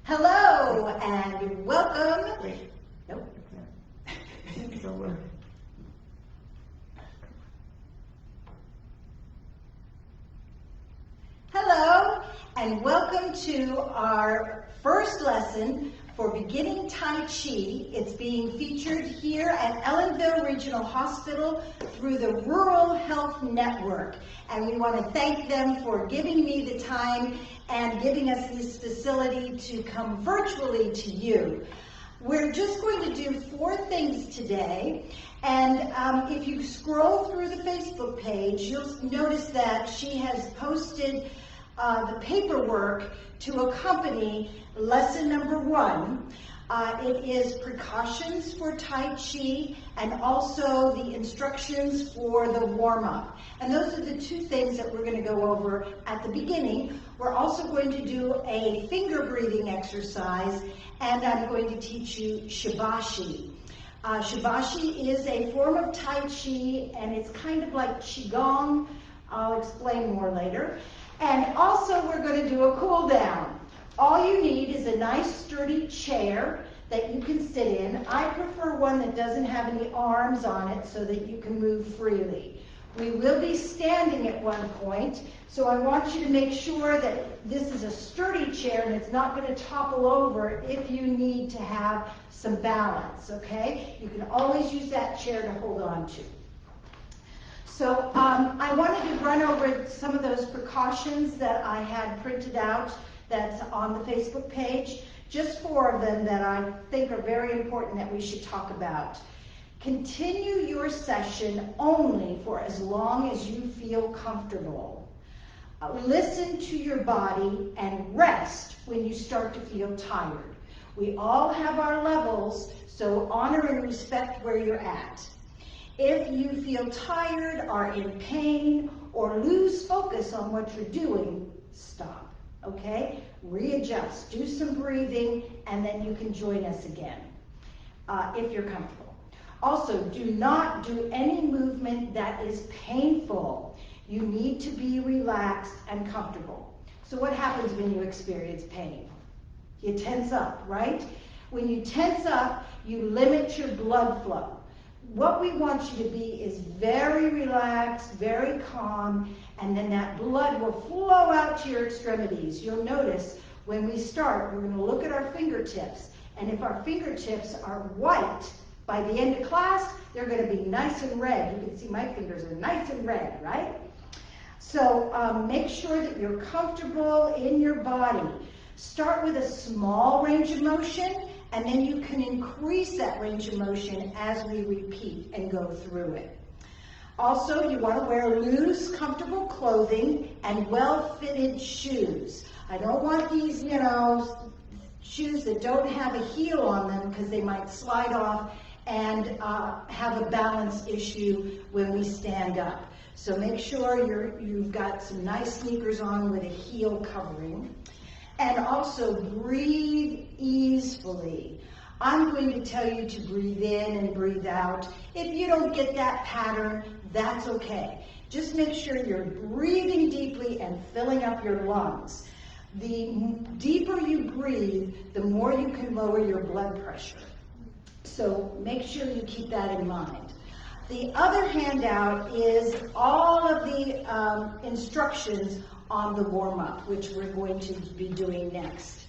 Hello and welcome. Wait. Nope. So, Hello and welcome to our first lesson for beginning Tai Chi. It's being featured here at Ellenville Regional Hospital through the Rural Health Network. And we want to thank them for giving me the time and giving us this facility to come virtually to you. We're just going to do 4 things today, and if you scroll through the Facebook page, you'll notice that she has posted the paperwork to accompany lesson number 1. It is precautions for Tai Chi and also the instructions for the warm-up. And those are the 2 things that we're going to go over at the beginning. We're also going to do a finger breathing exercise, and I'm going to teach you Shibashi. Shibashi is a form of Tai Chi, and it's kind of like Qigong. I'll explain more later. And also we're going to do a cool down. All you need is a nice sturdy chair that you can sit in. I prefer one that doesn't have any arms on it so that you can move freely. We will be standing at one point, so I want you to make sure that this is a sturdy chair and it's not going to topple over if you need to have some balance, okay? You can always use that chair to hold on to. So I wanted to run over some of those precautions that I had printed out that's on the Facebook page. Just 4 of them that I think are very important that we should talk about. Continue your session only for as long as you feel comfortable. Listen to your body and rest when you start to feel tired. We all have our levels, so honor and respect where you're at. If you feel tired, are in pain, or lose focus on what you're doing, stop, okay? Readjust, do some breathing, and then you can join us again if you're comfortable. Also, do not do any movement that is painful. You need to be relaxed and comfortable. So what happens when you experience pain? You tense up, right? When you tense up, you limit your blood flow. What we want you to be is very relaxed, very calm, and then that blood will flow out to your extremities. You'll notice when we start, we're going to look at our fingertips, and if our fingertips are white, by the end of class, they're going to be nice and red. You can see my fingers are nice and red, right? So make sure that you're comfortable in your body. Start with a small range of motion, and then you can increase that range of motion as we repeat and go through it. Also, you want to wear loose, comfortable clothing and well-fitted shoes. I don't want these, shoes that don't have a heel on them because they might slide off and have a balance issue when we stand up. So make sure you've got some nice sneakers on with a heel covering. And also breathe easily. I'm going to tell you to breathe in and breathe out. If you don't get that pattern, that's okay. Just make sure you're breathing deeply and filling up your lungs. The deeper you breathe, the more you can lower your blood pressure. So make sure you keep that in mind. The other handout is all of the instructions on the warm-up, which we're going to be doing next.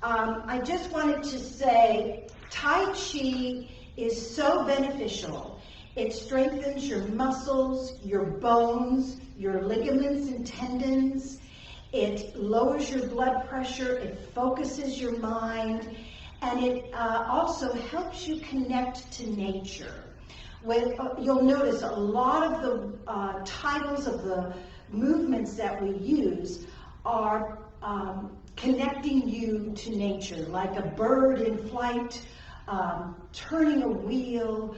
I just wanted to say, Tai Chi is so beneficial. It strengthens your muscles, your bones, your ligaments and tendons. It lowers your blood pressure, it focuses your mind, and it also helps you connect to nature. You'll notice a lot of the titles of the movements that we use are connecting you to nature, like a bird in flight, turning a wheel,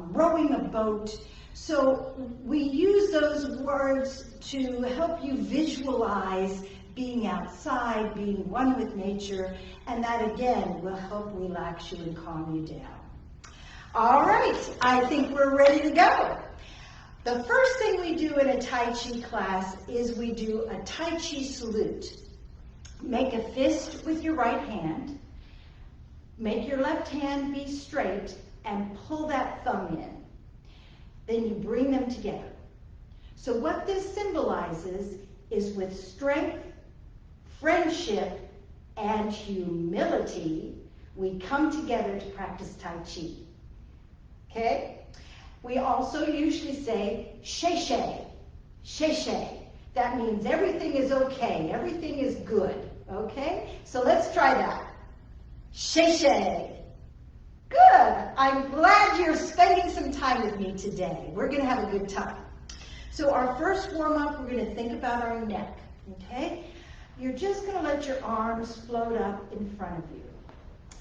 rowing a boat. So we use those words to help you visualize being outside, being one with nature, and that again will help relax you and calm you down. All right, I think we're ready to go. The first thing we do in a Tai Chi class is we do a Tai Chi salute. make a fist with your right hand, make your left hand be straight, and pull that thumb in. Then you bring them together. So what this symbolizes is with strength, friendship, and humility, we come together to practice Tai Chi. Okay? We also usually say, "Shay Shay, Shay Shay." That means everything is okay, everything is good. Okay? So let's try that. Shay Shay. Good. I'm glad you're spending some time with me today. We're going to have a good time. So our first warm-up, we're going to think about our neck. Okay? You're just going to let your arms float up in front of you.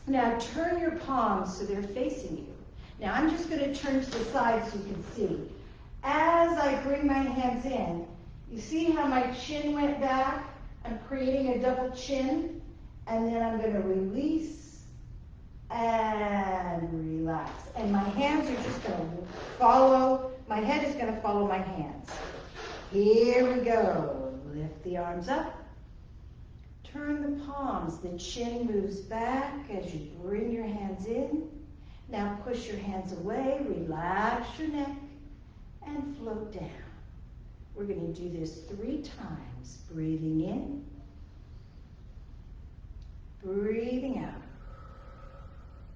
Now turn your palms so they're facing you. Now I'm just going to turn to the side so you can see. As I bring my hands in, you see how my chin went back? I'm creating a double chin, and then I'm going to release and relax. And my hands are just going to follow, my head is going to follow my hands. Here we go. Lift the arms up. Turn the palms. The chin moves back as you bring your hands in. Now push your hands away, relax your neck, and float down. We're going to do this 3 times. Breathing in, breathing out.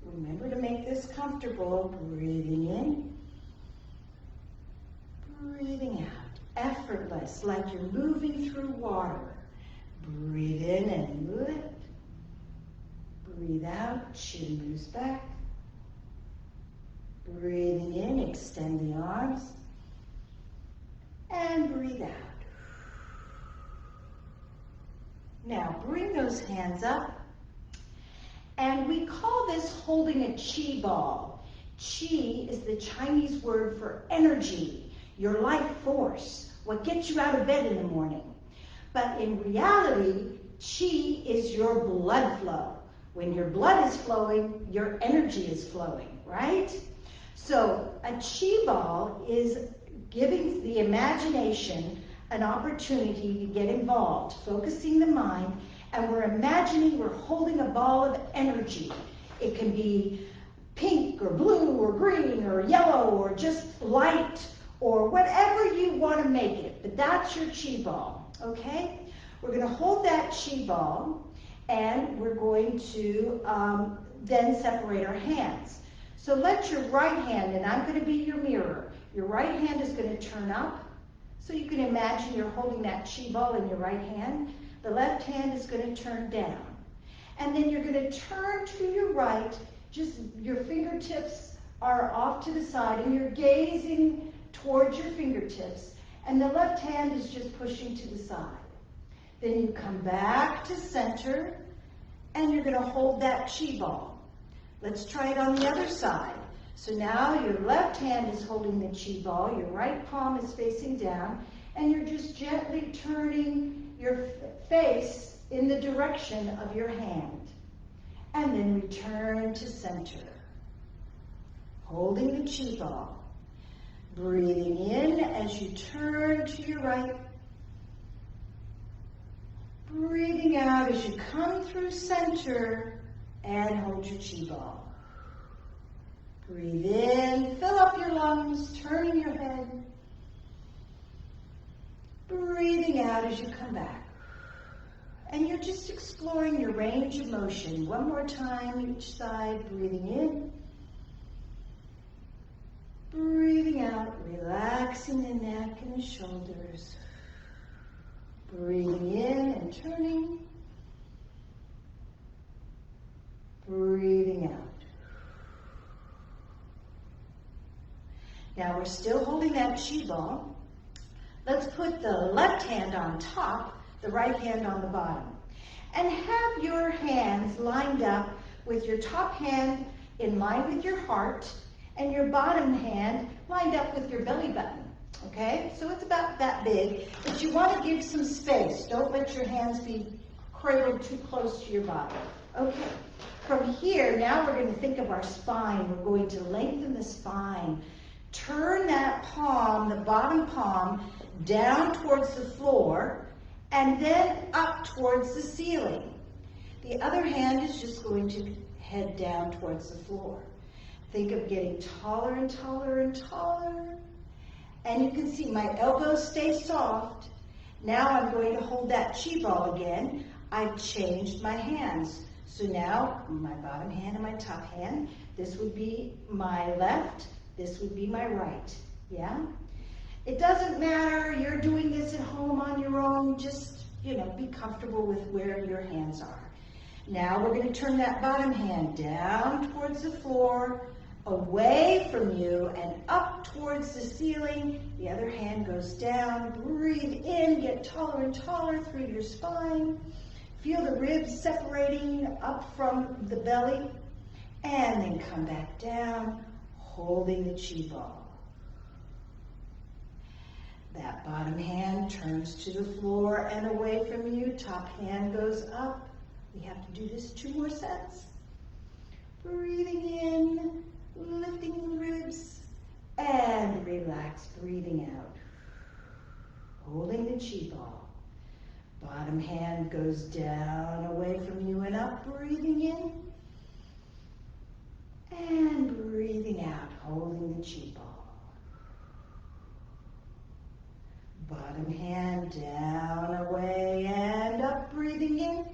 Remember to make this comfortable. Breathing in, breathing out. Effortless, like you're moving through water. Breathe in and lift. Breathe out, chin moves back. Breathing in, extend the arms. And breathe out. Now bring those hands up. And we call this holding a chi ball. Chi is the Chinese word for energy, your life force, what gets you out of bed in the morning. But in reality, chi is your blood flow. When your blood is flowing, your energy is flowing, right? So a chi ball is giving the imagination an opportunity to get involved, focusing the mind, and we're imagining we're holding a ball of energy. It can be pink or blue or green or yellow or just light or whatever you want to make it, but that's your chi ball, okay? We're going to hold that chi ball, and we're going to then separate our hands. So let your right hand, and I'm going to be your mirror, your right hand is going to turn up, so you can imagine you're holding that chi ball in your right hand. The left hand is going to turn down. And then you're going to turn to your right, just your fingertips are off to the side, and you're gazing towards your fingertips, and the left hand is just pushing to the side. Then you come back to center, and you're going to hold that chi ball. Let's try it on the other side. So now your left hand is holding the chi ball, your right palm is facing down, and you're just gently turning your face in the direction of your hand. And then return to center. Holding the chi ball. Breathing in as you turn to your right. Breathing out as you come through center and hold your chi ball. Breathe in, fill up your lungs, turning your head. Breathing out as you come back. And you're just exploring your range of motion. One more time each side, breathing in. Breathing out, relaxing the neck and the shoulders. Breathing in and turning. Breathing out. Now we're still holding that chi ball. Let's put the left hand on top, the right hand on the bottom. And have your hands lined up with your top hand in line with your heart and your bottom hand lined up with your belly button. Okay? So it's about that big, but you want to give some space. Don't let your hands be cradled too close to your body. Okay. From here, now we're going to think of our spine. We're going to lengthen the spine. Turn that palm, the bottom palm, down towards the floor, and then up towards the ceiling. The other hand is just going to head down towards the floor. Think of getting taller and taller and taller. And you can see my elbows stay soft. Now I'm going to hold that chi ball again. I've changed my hands. So now my bottom hand and my top hand, this would be my left, this would be my right, yeah? It doesn't matter, you're doing this at home on your own, just, be comfortable with where your hands are. Now we're going to turn that bottom hand down towards the floor, away from you, and up towards the ceiling. The other hand goes down. Breathe in, get taller and taller through your spine. Feel the ribs separating up from the belly, and then come back down, holding the chi ball. That bottom hand turns to the floor and away from you. Top hand goes up. We have to do this 2 more sets. Breathing in, lifting the ribs, and relax, breathing out. Holding the chi ball. Bottom hand goes down, away from you and up, breathing in. And breathing out, holding the chi ball. Bottom hand down, away, and up, breathing in.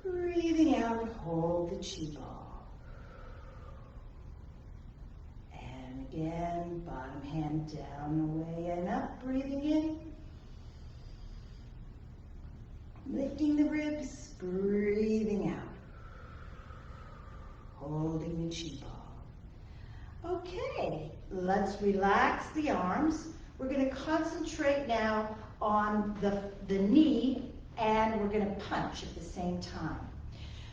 Breathing out, hold the chi ball. And again, bottom hand down, away, and up, breathing in. Lifting the ribs, breathing out. Holding the chi ball. Okay, let's relax the arms. We're going to concentrate now on the knee, and we're going to punch at the same time.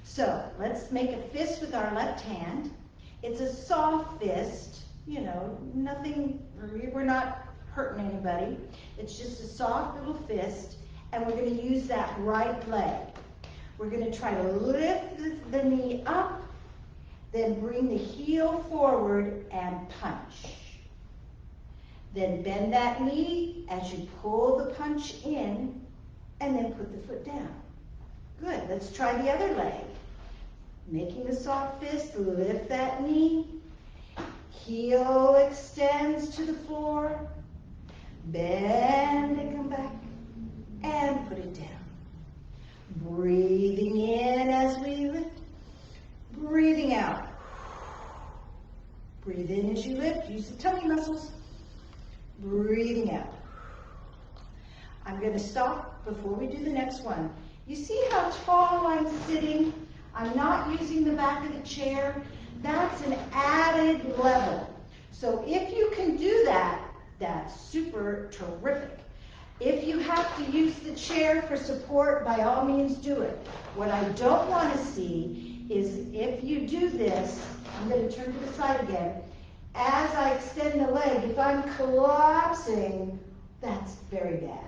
So let's make a fist with our left hand. It's a soft fist, nothing, we're not hurting anybody. It's just a soft little fist, and we're going to use that right leg. We're going to try to lift the knee up, then bring the heel forward and punch. Then bend that knee as you pull the punch in, and then put the foot down. Good, let's try the other leg. Making the soft fist, lift that knee. Heel extends to the floor. Bend and come back. And put it down. Breathing in as we lift. Breathing out. Breathe in as you lift. Use the tummy muscles. Breathing out. I'm going to stop before we do the next one. You see how tall I'm sitting? I'm not using the back of the chair. That's an added level. So if you can do that, that's super terrific. If you have to use the chair for support, by all means do it. What I don't want to see is if you do this, I'm going to turn to the side again, as I extend the leg, if I'm collapsing, that's very bad.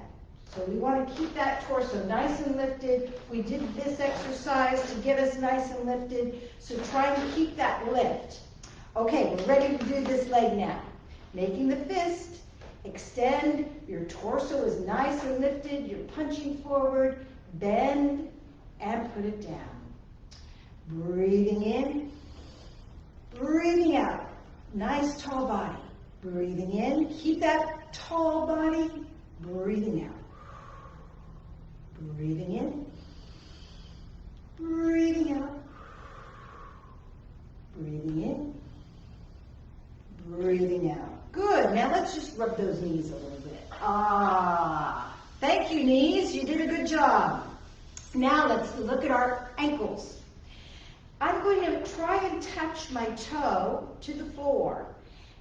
So we want to keep that torso nice and lifted. We did this exercise to get us nice and lifted, so try and keep that lift. Okay, we're ready to do this leg now. Making the fist, extend, your torso is nice and lifted, you're punching forward, bend, and put it down. Breathing in, breathing out. Nice tall body. Breathing in, keep that tall body, breathing out. Breathing in, breathing out. Breathing in, breathing out. Good, now let's just rub those knees a little bit. Thank you, knees, you did a good job. Now let's look at our ankles. I'm going to try and touch my toe to the floor.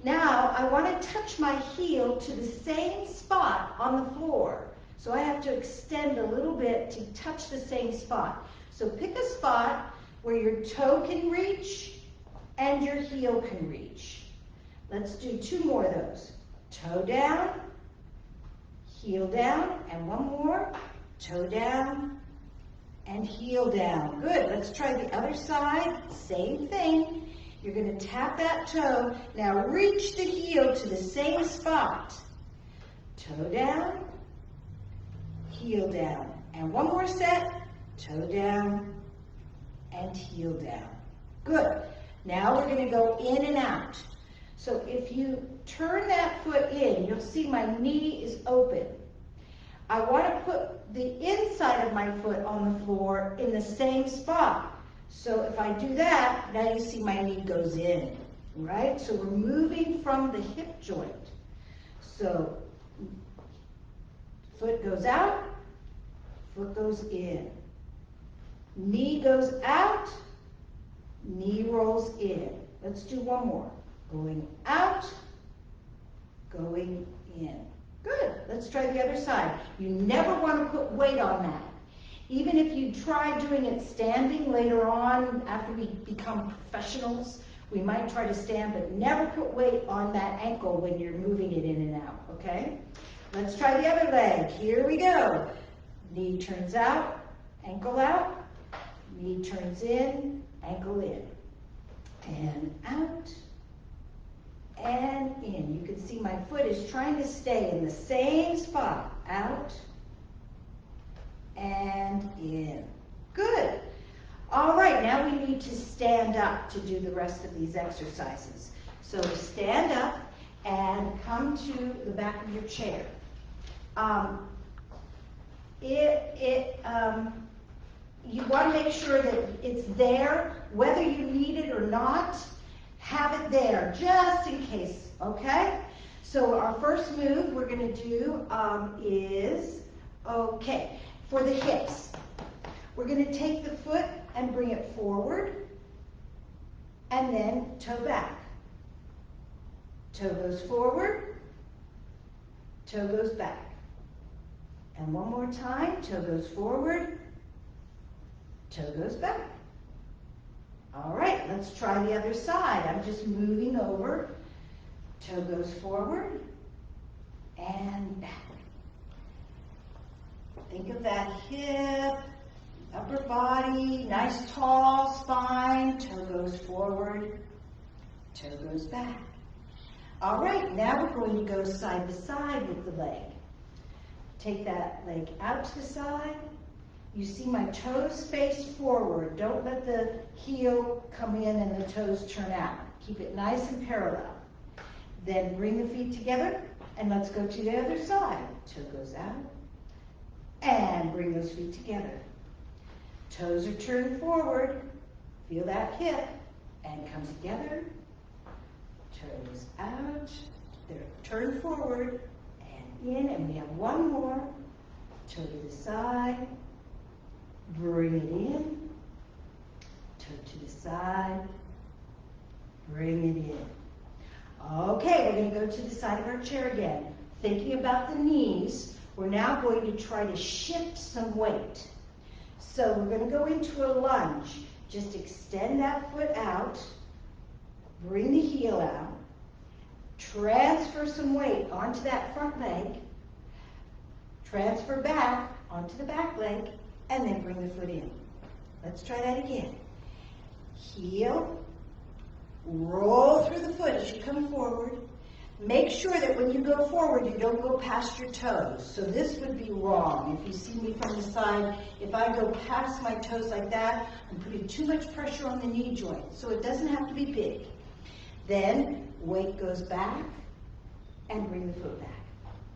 Now I want to touch my heel to the same spot on the floor. So I have to extend a little bit to touch the same spot. So pick a spot where your toe can reach and your heel can reach. Let's do 2 more of those. Toe down, heel down, and 1 more. Toe down and heel down. Good, let's try the other side. Same thing. You're going to tap that toe. Now reach the heel to the same spot. Toe down, heel down. And one more set, toe down and heel down. Good. Now we're going to go in and out. So if you turn that foot in, you'll see my knee is open. I want to put the inside of my foot on the floor in the same spot. So if I do that, now you see my knee goes in, right? So we're moving from the hip joint. So foot goes out, foot goes in. Knee goes out, knee rolls in. Let's do one more. Going out, going in. Good. Let's try the other side. You never want to put weight on that. Even if you try doing it standing later on, after we become professionals, we might try to stand, but never put weight on that ankle when you're moving it in and out, okay? Let's try the other leg. Here we go. Knee turns out, ankle out. Knee turns in, ankle in. And out. And in. You can see my foot is trying to stay in the same spot. Out and in. Good. All right, now we need to stand up to do the rest of these exercises. So stand up and come to the back of your chair. You want to make sure that it's there, whether you need it or not. Have it there, just in case, okay? So our first move we're going to do is, okay, for the hips. We're going to take the foot and bring it forward, and then toe back. Toe goes forward, toe goes back. And one more time, toe goes forward, toe goes back. All right, let's try the other side. I'm just moving over. Toe goes forward and back. Think of that hip, upper body, nice tall spine. Toe goes forward, toe goes back. All right, now we're going to go side to side with the leg. Take that leg out to the side. You see my toes face forward. Don't let the heel come in and the toes turn out. Keep it nice and parallel. Then bring the feet together and let's go to the other side. Toe goes out and bring those feet together. Toes are turned forward. Feel that hip and come together. Toes out. They're turned forward and in, and we have one more. Toe to the side. Bring it in, toe to the side, bring it in. Okay, we're going to go to the side of our chair again. Thinking about the knees, we're now going to try to shift some weight. So we're going to go into a lunge. Just extend that foot out, bring the heel out, transfer some weight onto that front leg, transfer back onto the back leg, and then bring the foot in. Let's try that again. Heel, roll through the foot as you come forward. Make sure that when you go forward, you don't go past your toes. So this would be wrong. If you see me from the side, if I go past my toes like that, I'm putting too much pressure on the knee joint. So it doesn't have to be big. Then weight goes back and bring the foot back.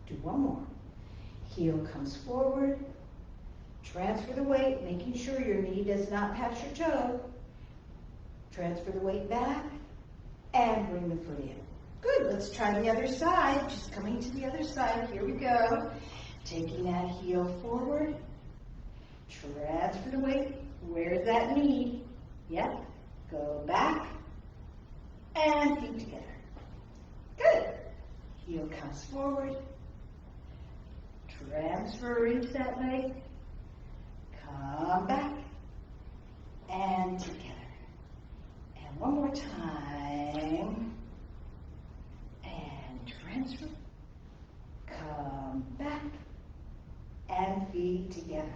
Do one more. Heel comes forward. Transfer the weight, making sure your knee does not pass your toe. Transfer the weight back and bring the foot in. Good, let's try the other side. Just coming to the other side, here we go. Taking that heel forward, transfer the weight. Where's that knee? Yep, go back and feet together. Good. Heel comes forward, transfer into that leg. Come back and together. And one more time. And transfer. Come back and feet together.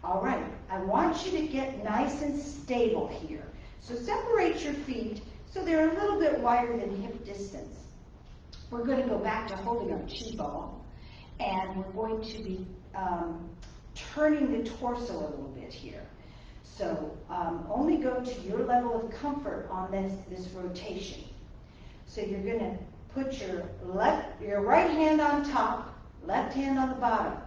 All right, I want you to get nice and stable here. So separate your feet so they're a little bit wider than hip distance. We're going to go back to holding our chi ball, and we're going to be turning the torso a little bit here. So only go to your level of comfort on this rotation. So you're going to put your right hand on top, left hand on the bottom.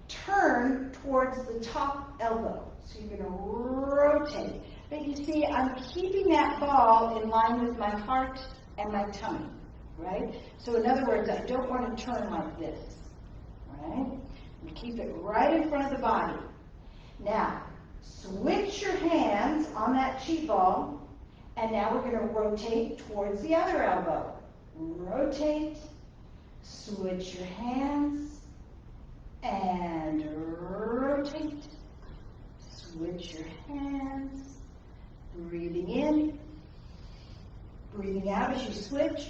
Turn towards the top elbow. So you're going to rotate. But you see, I'm keeping that ball in line with my heart and my tummy, right? So in other words, I don't want to turn like this, right? And keep it right in front of the body. Now, switch your hands on that chi ball, and now we're going to rotate towards the other elbow. Rotate, switch your hands, and rotate. Switch your hands. Breathing in, breathing out as you switch.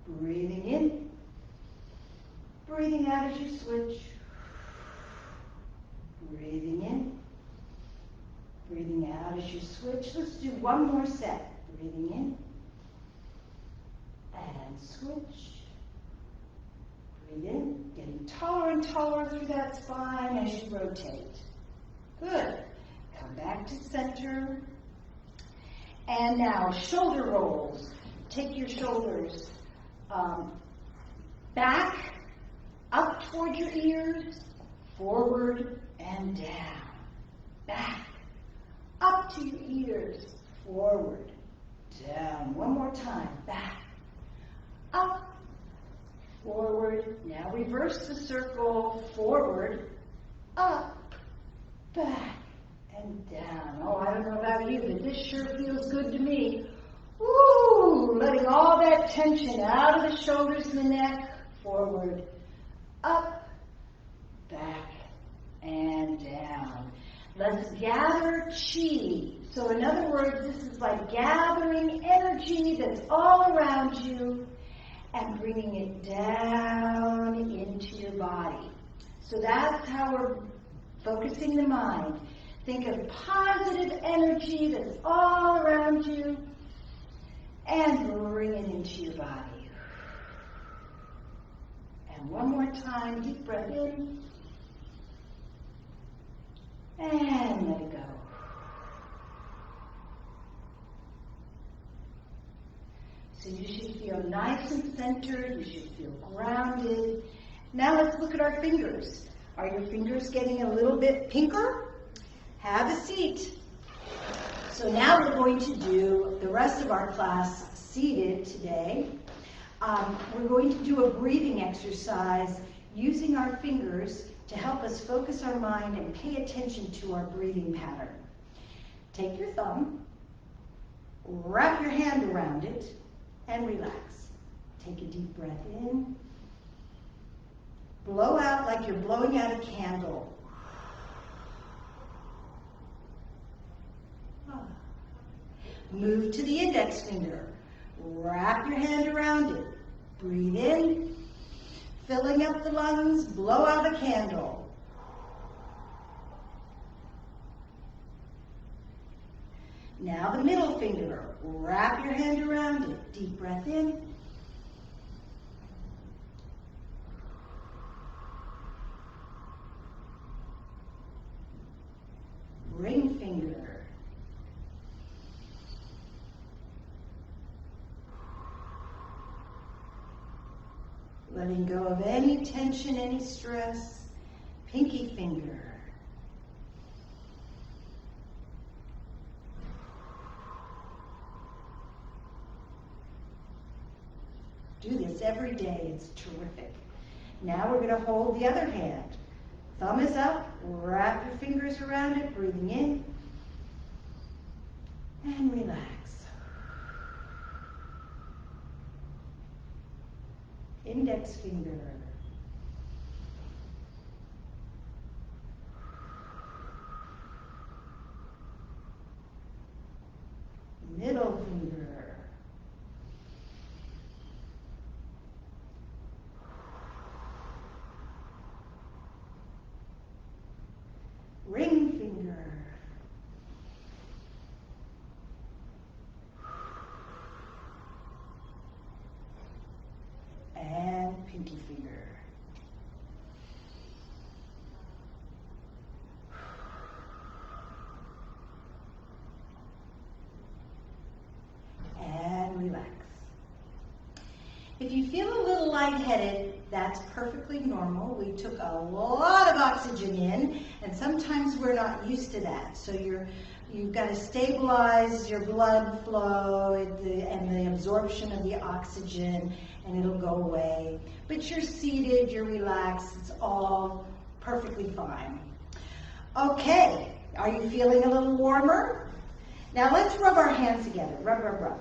Breathing in, breathing out as you switch. Breathing in, breathing out as you switch. Let's do one more set. Breathing in, and switch. Breathe in, getting taller and taller through that spine as you rotate. Good. Come back to center. And now shoulder rolls. Take your shoulders back, up toward your ears, forward and down. Back, up to your ears, forward, down. One more time. Back, up, forward. Now reverse the circle, forward, up, back, and down. Oh, I don't know about you, but this sure feels good to me. Woo! Letting all that tension out of the shoulders and the neck, forward, up, back, and down. Let's gather chi. So in other words, this is like gathering energy that's all around you and bringing it down into your body. So that's how we're focusing the mind. Think of positive energy that's all around you and bring it into your body. And one more time, deep breath in and let it go. So you should feel nice and centered. You should feel grounded. Now let's look at our fingers. Are your fingers getting a little bit pinker? Have a seat. So now we're going to do the rest of our class seated today. We're going to do a breathing exercise using our fingers to help us focus our mind and pay attention to our breathing pattern. Take your thumb, wrap your hand around it, and relax. Take a deep breath in. Blow out like you're blowing out a candle. Move to the index finger. Wrap your hand around it. Breathe in, filling up the lungs, blow out a candle. Now the middle finger. Wrap your hand around it. Deep breath in. Ring finger. Letting go of any tension, any stress. Pinky finger. Do this every day. It's terrific. Now we're going to hold the other hand. Thumb is up. Wrap your fingers around it. Breathing in. And relax. Index finger. Middle finger. Ring finger. And pinky finger. if you feel a little lightheaded, that's perfectly normal. We took a lot of oxygen in, and sometimes we're not used to that. So you've got to stabilize your blood flow and the absorption of the oxygen, and it'll go away. But you're seated, you're relaxed, it's all perfectly fine. Okay, are you feeling a little warmer? Now let's rub our hands together. Rub, rub, rub.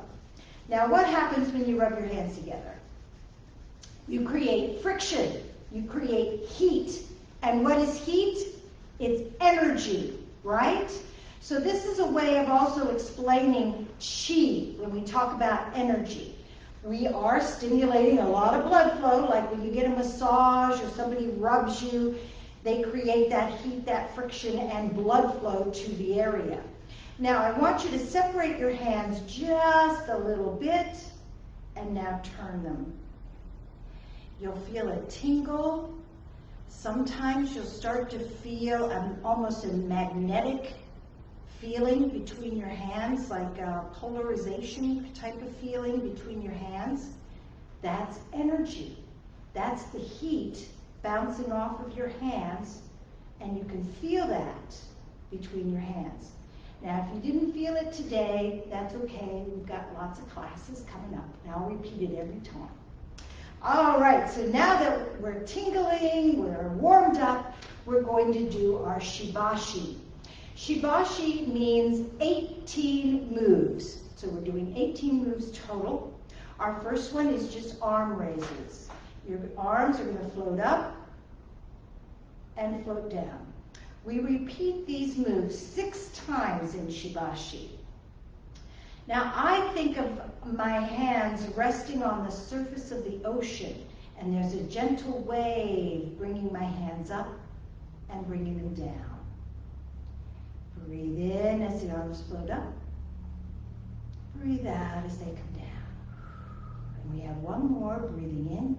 Now what happens when you rub your hands together? You create friction. You create heat. And what is heat? It's energy, right? So this is a way of also explaining chi when we talk about energy. We are stimulating a lot of blood flow, like when you get a massage or somebody rubs you, they create that heat, that friction, and blood flow to the area. Now I want you to separate your hands just a little bit, and now turn them. You'll feel a tingle. Sometimes you'll start to feel almost a magnetic feeling between your hands, like a polarization type of feeling between your hands. That's energy. That's the heat bouncing off of your hands, and you can feel that between your hands. Now, if you didn't feel it today, that's okay. We've got lots of classes coming up, and I'll repeat it every time. All right, so now that we're tingling, we're warmed up, we're going to do our shibashi. Shibashi means 18 moves. So we're doing 18 moves total. Our first one is just arm raises. Your arms are going to float up and float down. We repeat these moves 6 times in shibashi. Now I think of my hands resting on the surface of the ocean, and there's a gentle wave bringing my hands up and bringing them down. Breathe in as the arms float up. Breathe out as they come down. And we have one more, breathing in,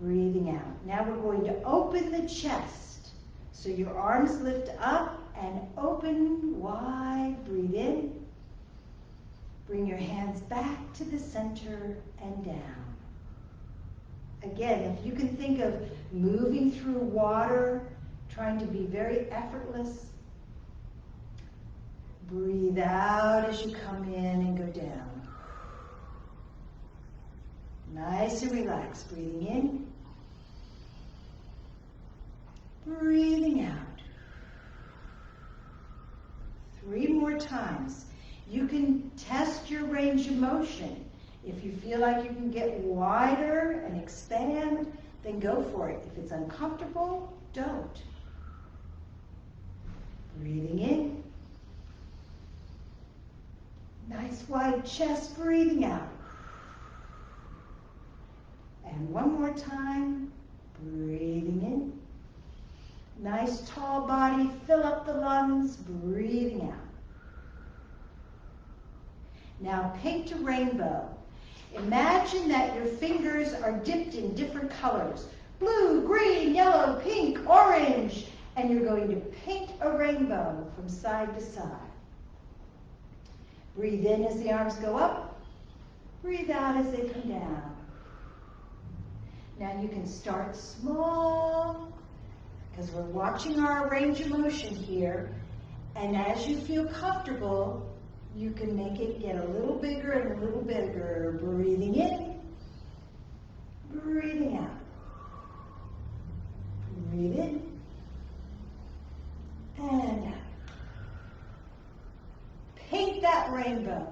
breathing out. Now we're going to open the chest. So your arms lift up and open wide. Breathe in. Bring your hands back to the center and down. Again, if you can think of moving through water, trying to be very effortless, breathe out as you come in and go down. Nice and relaxed. Breathing in. Breathing out. 3 more times. You can test your range of motion. If you feel like you can get wider and expand, then go for it. If it's uncomfortable, don't. Breathing in. Nice wide chest, breathing out. And one more time, breathing in. Nice tall body, fill up the lungs, breathing out. Now paint a rainbow. Imagine that your fingers are dipped in different colors. Blue, green, yellow, pink, orange. And you're going to paint a rainbow from side to side. Breathe in as the arms go up. Breathe out as they come down. Now you can start small, because we're watching our range of motion here. And as you feel comfortable, you can make it get a little bigger and a little bigger. Breathing in, breathing out. Breathe in, and out. Paint that rainbow.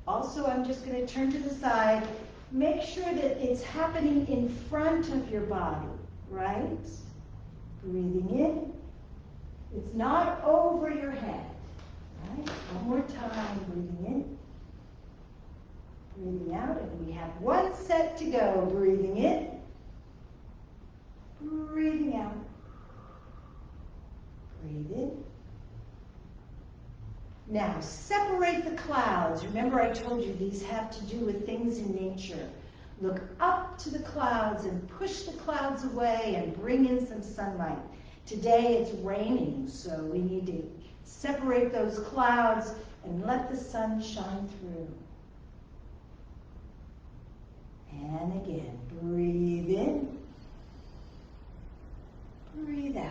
Also, I'm just going to turn to the side. Make sure that it's happening in front of your body, right? Breathing in. It's not over your head. Right? One more time, breathing in, breathing out, and we have one set to go. Breathing in, breathing out, breathe in. Now, separate the clouds. Remember I told you these have to do with things in nature. Look up to the clouds and push the clouds away and bring in some sunlight. Today it's raining, so we need to separate those clouds and let the sun shine through. And again, breathe in, breathe out.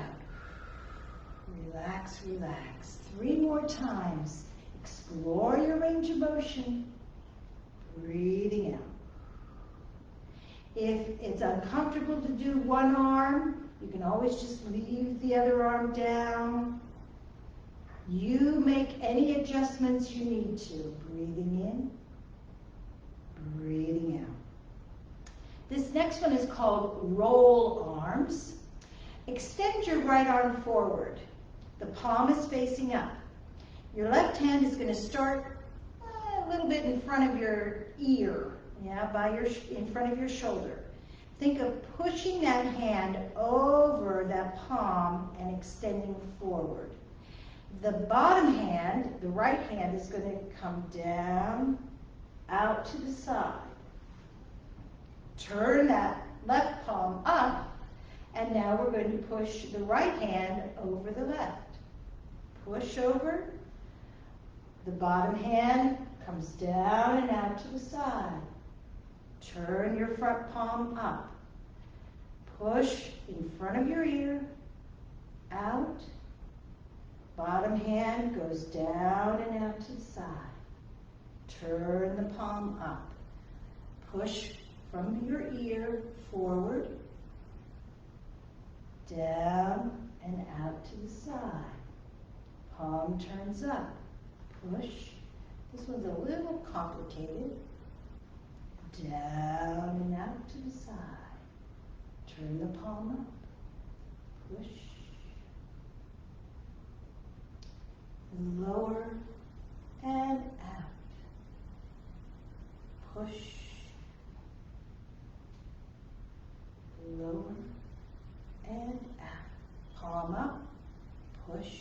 Relax, relax. 3 more times. Explore your range of motion. Breathing out. If it's uncomfortable to do one arm, you can always just leave the other arm down. You make any adjustments you need to. Breathing in, breathing out. This next one is called roll arms. Extend your right arm forward. The palm is facing up. Your left hand is going to start a little bit in front of your ear, in front of your shoulder. Think of pushing that hand over that palm and extending forward. The bottom hand, the right hand, is going to come down, out to the side. Turn that left palm up, and now we're going to push the right hand over the left. Push over. The bottom hand comes down and out to the side. Turn your front palm up. Push in front of your ear, out. Bottom hand goes down and out to the side. Turn the palm up. Push from your ear forward, down and out to the side. Palm turns up. Push. This one's a little complicated. Down and out to the side. Turn the palm up. Push. Lower and out. Push. Lower and out. Palm up. Push.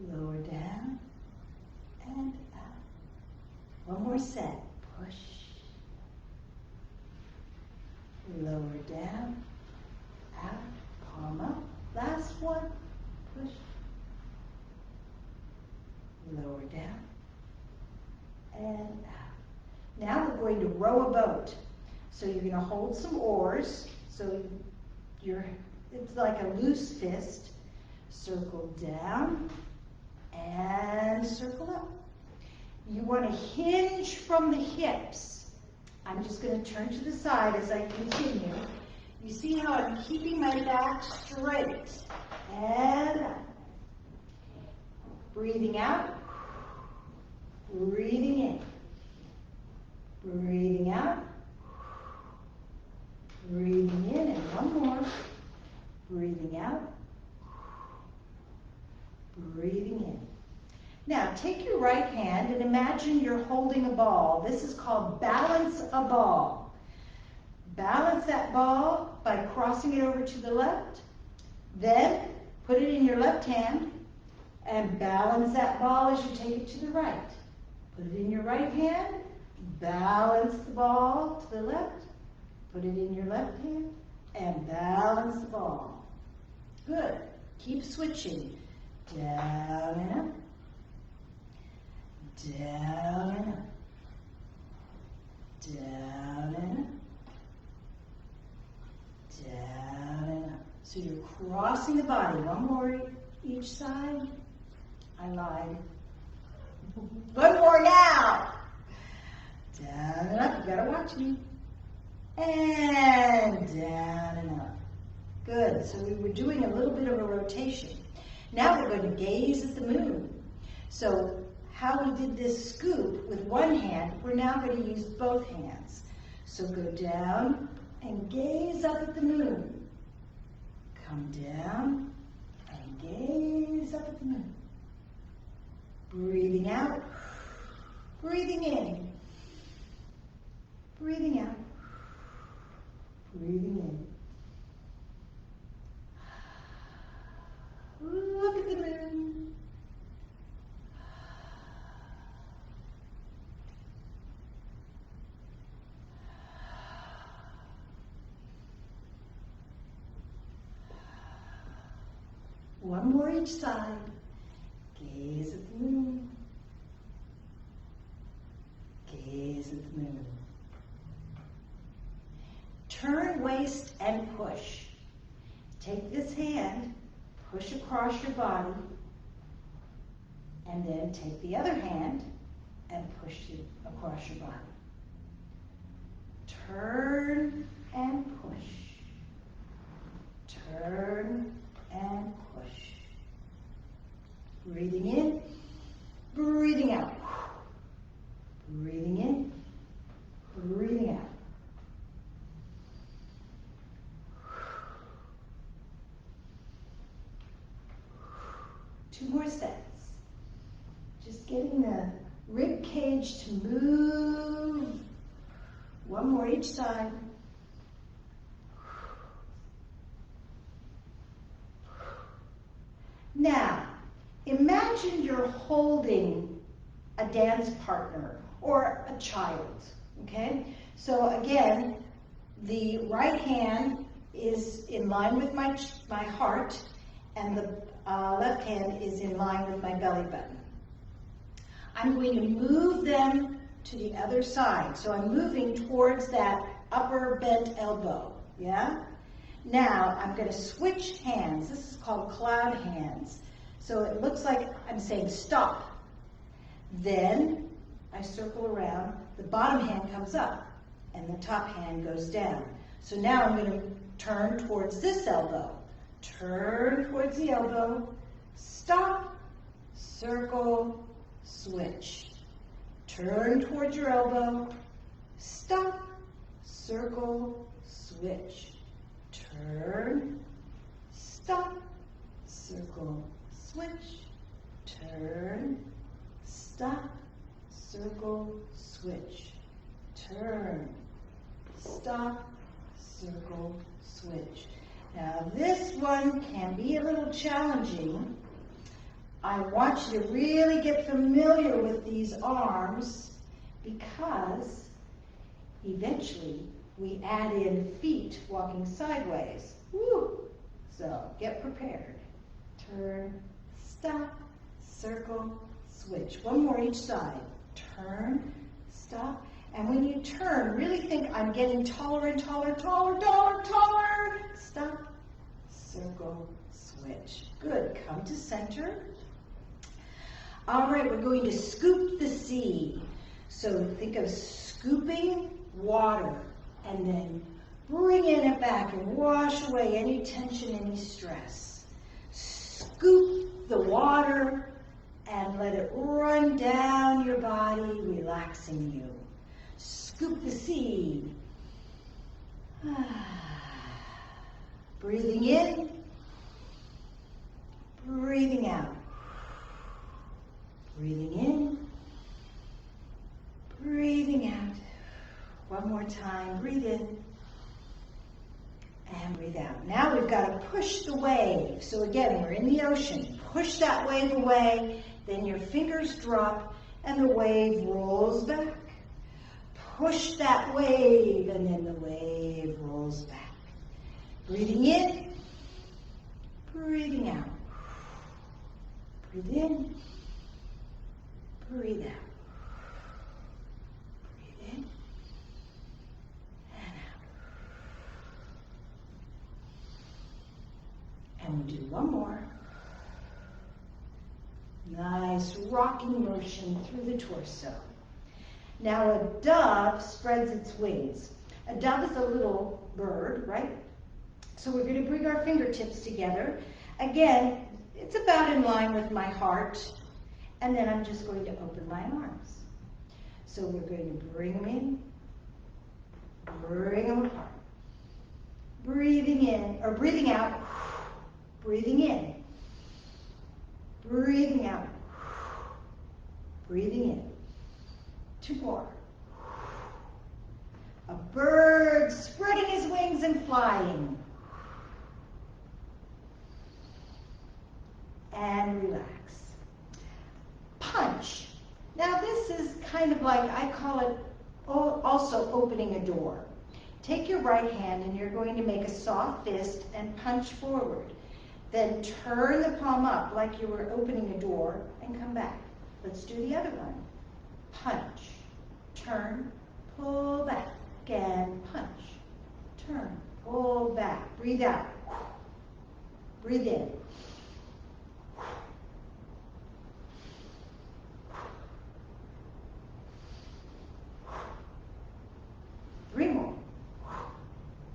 Lower down and out. One more set. Push. Lower down, out, palm up. Last one. Push. Lower down and out. Now we're going to row a boat. So you're going to hold some oars. So it's like a loose fist. Circle down and circle up. You want to hinge from the hips. I'm just going to turn to the side as I continue. You see how I'm keeping my back straight. And up. Breathing out. Breathing in. Breathing out. Breathing in. And one more. Breathing out. Breathing in. Now, take your right hand and imagine you're holding a ball. This is called balance a ball. Balance that ball by crossing it over to the left. Then, put it in your left hand and balance that ball as you take it to the right. Put it in your right hand. Balance the ball to the left. Put it in your left hand and balance the ball. Good. Keep switching. Down and up. Down and up. Down and up. Down and up. So you're crossing the body. One more each side. I lied. One more now. Down and up. You gotta watch me. And down and up. Good. So we were doing a little bit of a rotation. Now we're going to gaze at the moon. So how we did this scoop with one hand, we're now going to use both hands. So go down and gaze up at the moon. Come down and gaze up at the moon. Breathing out, breathing in, breathing out, breathing in. Look at the moon. One more each side. Gaze at the moon. Gaze turn, waist, and push. Take this hand, push across your body, and then take the other hand and push it across your body. Turn and push. Turn and push. Breathing in, breathing out. Breathing in, breathing out. Two more sets. Just getting the rib cage to move. One more each side. Now, imagine you're holding a dance partner or a child, okay? So again, the right hand is in line with my heart, and the left hand is in line with my belly button. I'm going to move them to the other side. So I'm moving towards that upper bent elbow, yeah? Now I'm going to switch hands. This is called cloud hands. So it looks like I'm saying stop. Then I circle around. The bottom hand comes up and the top hand goes down. So now I'm going to turn towards this elbow. Turn towards the elbow. Stop. Circle. Switch. Turn towards your elbow. Stop. Circle. Switch. Turn. Stop. Circle. Switch. Turn. Stop. Circle. Switch. Turn. Stop. Circle. Switch. Now this one can be a little challenging. I want you to really get familiar with these arms because eventually we add in feet walking sideways. Woo! So get prepared. Turn, stop, circle, switch. One more each side. Turn, stop. And when you turn, really think I'm getting taller and taller, taller, taller, taller. Stop, circle, switch. Good. Come to center. All right, we're going to scoop the sea. So think of scooping water and then bringing it back and wash away any tension, any stress. Scoop the water and let it run down your body, relaxing you. Scoop the sea. Breathing in, breathing out. Breathing in, breathing out. One more time, breathe in and breathe out. Now we've got to push the wave. So again, we're in the ocean. Push that wave away, then your fingers drop and the wave rolls back. Push that wave and then the wave rolls back. Breathing in, breathing out. Breathe in. Breathe out. Breathe in and out. And we'll do one more. Nice rocking motion through the torso. Now a dove spreads its wings. A dove is a little bird, right? So we're going to bring our fingertips together. Again, it's about in line with my heart. And then I'm just going to open my arms. So we're going to bring them in, bring them apart. Breathing in, or breathing out, breathing in, breathing out, breathing in. Two more. A bird spreading his wings and flying. And relax. Punch. Now this is kind of like, I call it also opening a door. Take your right hand and you're going to make a soft fist and punch forward. Then turn the palm up like you were opening a door and come back. Let's do the other one. Punch, turn, pull back, and punch, turn. Breathe out. Breathe in. Three more.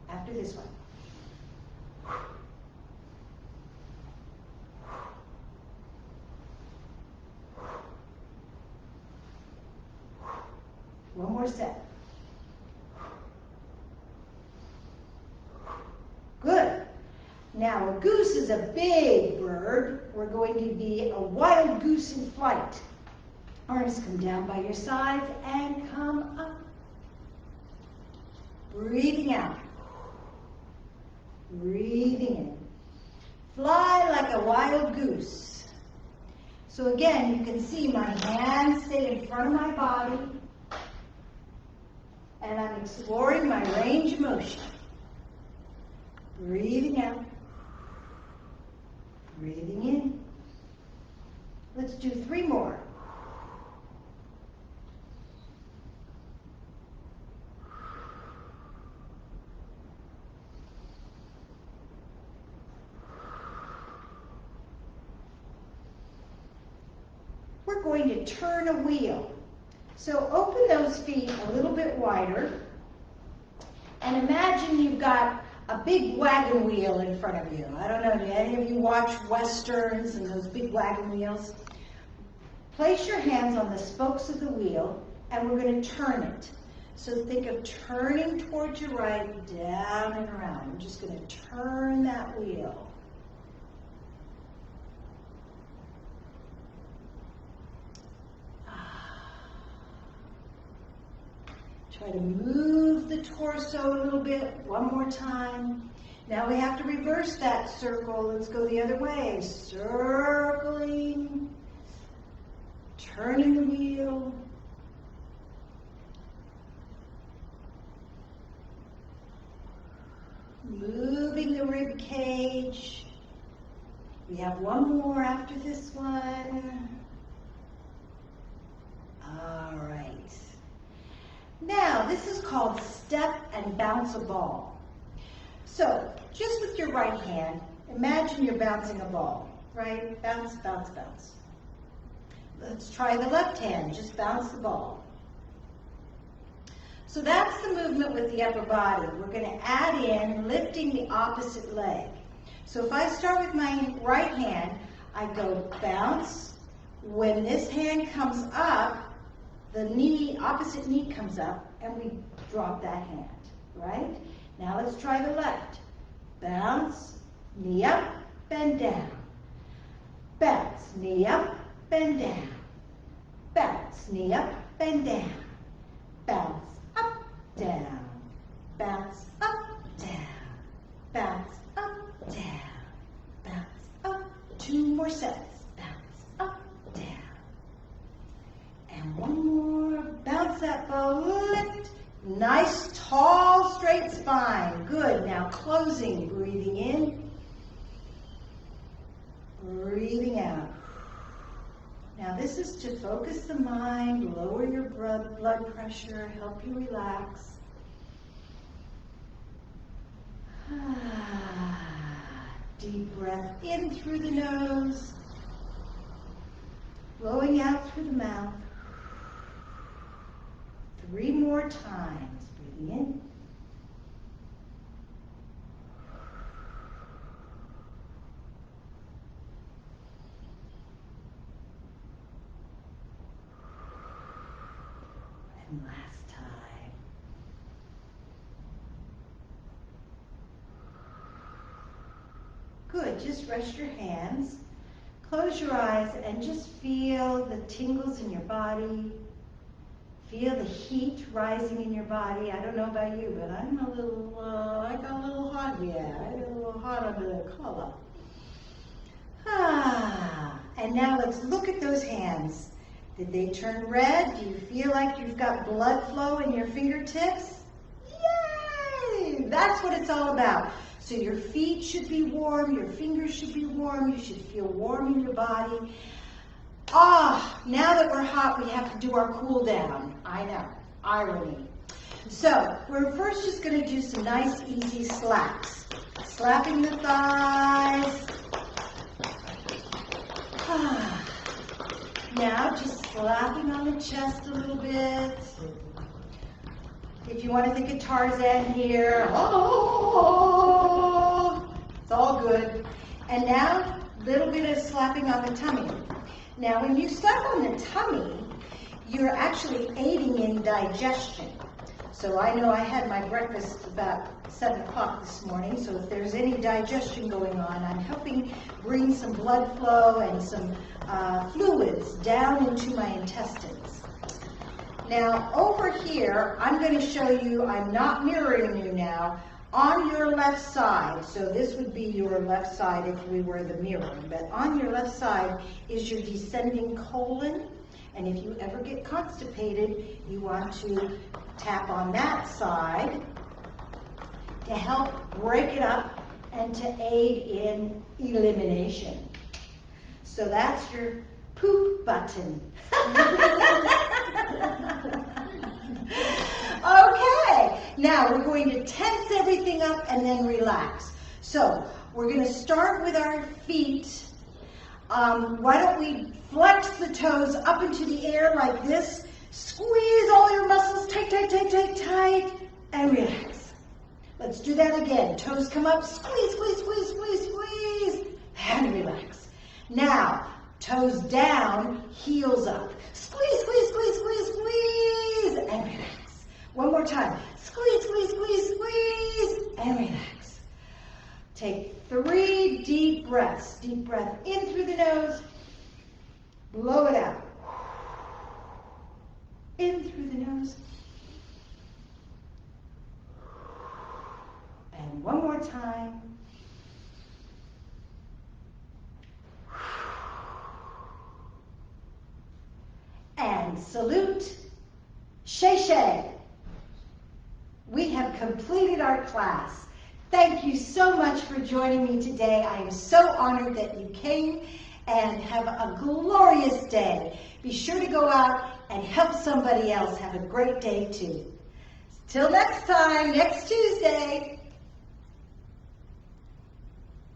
After this one. One more set. Good. Now, a goose is a big bird. We're going to be a wild goose in flight. Arms come down by your sides and come up. Breathing out. Breathing in. Fly like a wild goose. So again, you can see my hands stay in front of my body, and I'm exploring my range of motion. Breathing out. Breathing in. Let's do three more. We're going to turn a wheel. So open those feet a little bit wider, and imagine you've got a big wagon wheel in front of you. I don't know, do any of you watch Westerns and those big wagon wheels? Place your hands on the spokes of the wheel, and we're going to turn it. So think of turning towards your right, down and around. I'm just going to turn that wheel. Try to move the torso a little bit. One more time. Now we have to reverse that circle. Let's go the other way. Circling. Turning the wheel. Moving the rib cage. We have one more after this one. All right. Now, this is called step and bounce a ball. So, just with your right hand, imagine you're bouncing a ball, right? Bounce, bounce, bounce. Let's try the left hand, just bounce the ball. So that's the movement with the upper body. We're going to add in lifting the opposite leg. So if I start with my right hand, I go bounce. When this hand comes up, the knee, opposite knee comes up, and we drop that hand, right? Now let's try the left. Bounce, knee up, bend down. Bounce, knee up, bend down. Bounce, knee up, bend down. Bounce, up, down. Bounce, up, down. Bounce, up, down. Bounce, up. Two more sets. Bounce, up, down. And one more. Bounce that ball. Lift. Nice, tall, straight spine. Good. Now closing. Breathing in. Breathing out. Now this is to focus the mind, lower your blood pressure, help you relax. Deep breath in through the nose, blowing out through the mouth. 3 more times. Breathing in. And last time. Good. Just rest your hands. Close your eyes and just feel the tingles in your body. Feel the heat rising in your body. I don't know about you, but I'm a little, I got a little hot here. I got a little hot under the collar. And now let's look at those hands. Did they turn red? Do you feel like you've got blood flow in your fingertips? Yay! That's what it's all about. So your feet should be warm, your fingers should be warm, you should feel warm in your body. Now that we're hot, we have to do our cool down. I know, irony. So we're first just going to do some nice easy slaps. slapping the thighs. Now just slapping on the chest a little bit. If you want to think of Tarzan here, oh, it's all good. And now a little bit of slapping on the tummy. Now when you slap on the tummy, you're actually aiding in digestion. So I know I had my breakfast about 7 o'clock this morning, so if there's any digestion going on, I'm helping bring some blood flow and some fluids down into my intestines. Now over here, I'm going to show you, I'm not mirroring you now, on your left side, so this would be your left side if we were the mirror, but on your left side is your descending colon, and if you ever get constipated, you want to tap on that side to help break it up and to aid in elimination. So that's your poop button. Okay, now we're going to tense everything up and then relax. So we're going to start with our feet. Why don't we flex the toes up into the air like this, squeeze all your muscles tight, tight, tight, tight, tight, and relax. Let's do that again. Toes come up, squeeze, squeeze, squeeze, squeeze, squeeze, and relax. Now, toes down, heels up. Squeeze, squeeze, squeeze, squeeze, squeeze, and relax. One more time. Squeeze, squeeze, squeeze, squeeze, and relax. Take 3 deep breaths. Deep breath in through the nose, blow it out. In through the nose. And one more time. And salute, Shay. We have completed our class. Thank you so much for joining me today. I am so honored that you came, and have a glorious day. Be sure to go out and help somebody else have a great day too. Till next time, next Tuesday.